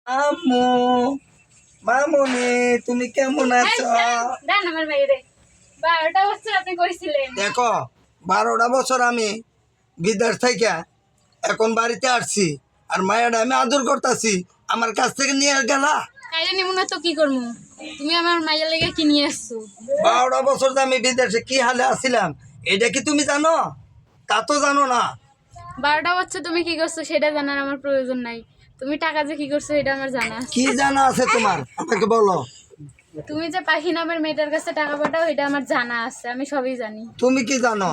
আম্মু, মামুনি, তুমি কেমন আছো? দেন আমার বাইরে 12টা বছর আপনি কইছিলেন। দেখো, 12টা বছর আমি বিদেশ থেকে এখন বাড়িতে আসছি, আর মায়াটা আমি আদর করতেছি, আমার কাছ থেকে নিয়ে গেলা। কাইলে নিমু না তো কি করমু? তুমি আমার মাইয়ার লেগে কি নিয়ে আসছো? 12টা বছর যে আমি বিদেশে কি হালে আছিলাম, এটা কি তুমি জানো? তা তো জানো না। 12টা বছর তুমি কি করছো সেটা জানার আমার প্রয়োজন নাই। তুমি টাকা যে কি করছো এটা আমার জানা আছে। কি জানা আছে তোমার, আমাকে বলো। তুমি যে পাখি নামের মেয়েটার কাছে টাকা পাঠাও এটা আমার জানা আছে, আমি সবই জানি। তুমি কি জানো?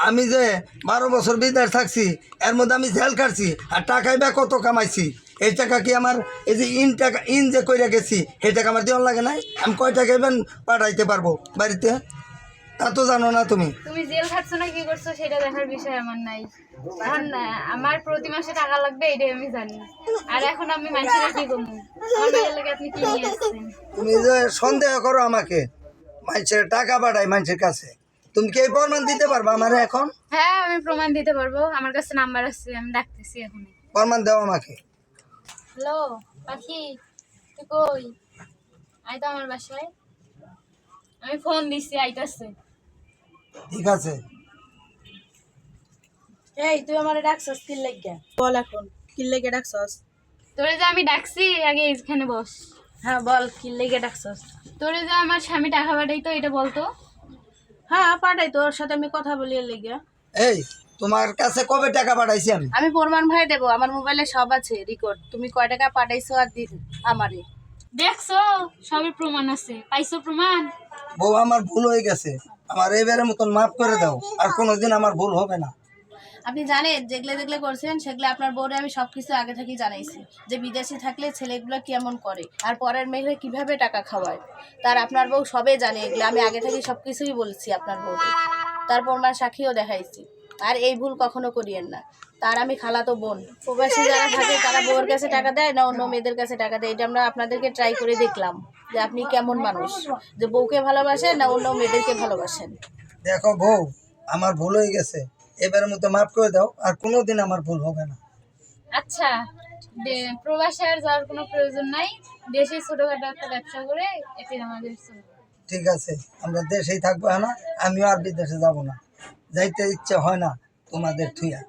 আমি যে 12 বছর বিদেশ থাকছি, এর মধ্যে আমি জেল কাটছি, আর টাকাই বা কত কামাইছি। এই টাকা কি আমার, এই যে ইন যে কইরা গেছি, এই টাকা আমার দেওয়ার লাগে নাই? আমি কয় টাকা এবার পাঠাইতে পারবো বাড়িতে? তা তো জানো না তুমি। তুমি জেল খাটছো না কি করছো সেটা দেখার বিষয় আমার নাই। এখন আমার প্রতি মাসে টাকা লাগবে এটাই আমি জানি। আর এখন আমি মানুষের কি করবো? আমার মাইয়ার লেগে আপনি কি নিয়ে আসছেন? তুমি যে সন্দেহ করো আমাকে, মানুষের টাকা পাঠাই মানুষের কাছে, তুমি কি এই প্রমাণ দিতে পারবা আমার এখন? হ্যাঁ আমি প্রমাণ দিতে পারবো, আমার কাছে নাম্বার আছে, আমি ডাকতেছি এখন। প্রমাণ দাও আমাকে। হ্যালো পাখি, তুই কই? আয় তো আমার বাসায়। আমি ফোন দিছি, আইতাছে। ঠিক আছে। এই তুই আমারে ডাকছস কি লাগিয়া? বল এখন কি লাগিয়া ডাকছস? তোরে যে আমি ডাকছি আগে এইখানে বস। হ্যাঁ বল কি লাগিয়া ডাকছস? তোরে যে আমার স্বামী টাকা পাঠাইতো এটা বলতো। হ্যাঁ পাঠাই, তোর সাথে আমি কথা বলি এর লাগিয়া। এই, তোমার কাছে কবে টাকা পাঠাইছি আমি? আমি প্রমাণ ভাই দেবো, আমার মোবাইলে সব আছে রেকর্ড, তুমি কয় টাকা পাঠাইছো আর দিন আমারে। দেখছো সবের প্রমাণ আছে, পাইছো প্রমাণ? বউ, আমার ভুল হয়ে গেছে, আমার এবারের মতন মাফ করে দাও, আর কোনোদিন আমার ভুল হবে না। আপনি জানেন যেগুলো যেগুলো করছেন সেগুলো আপনার বউরে আমি সবকিছু আগে থেকেই জানাইছি, যে বিদেশে থাকলে ছেলেগুলো কেমন করে আর পরের মেয়েরা কিভাবে টাকা খাওয়ায়, তার আপনার বউ সবে জানে এগুলো, আমি আগে থেকে সবকিছুই বলছি আপনার বউরে, তার প্রমাণ সাক্ষীও দেখাইছি। আর এই ভুল কখনো করিয়েন না। তার আমি খালাতো বোন, প্রবাসী যারা থাকে তারা বউর কাছে টাকা দেয় না অন্য মেয়েদের কাছে টাকা দেয়, এটা আমরা আপনাদেরকে ট্রাই করে দেখলাম যে আপনি কেমন মানুষ, যে বউকে ভালোবাসেন না অন্য মেয়েদেরকে ভালোবাসেন। দেখো বউ, আমার ভুল হয়ে গেছে, এবারের মতো মাফ করে দাও, আর কোনোদিন আমার ভুল হবে না। আচ্ছা, প্রবাসে আর যাওয়ার কোনো প্রয়োজন নাই, দেশে ছোটখাটো একটা ব্যবসা করে এতে আমাদের চলবে। ঠিক আছে, আমরা দেশেই থাকবো, হ্যাঁ না? আমিও আর বিদেশে যাব না, যাইতে ইচ্ছে হয় না তোমাদের থুইয়া।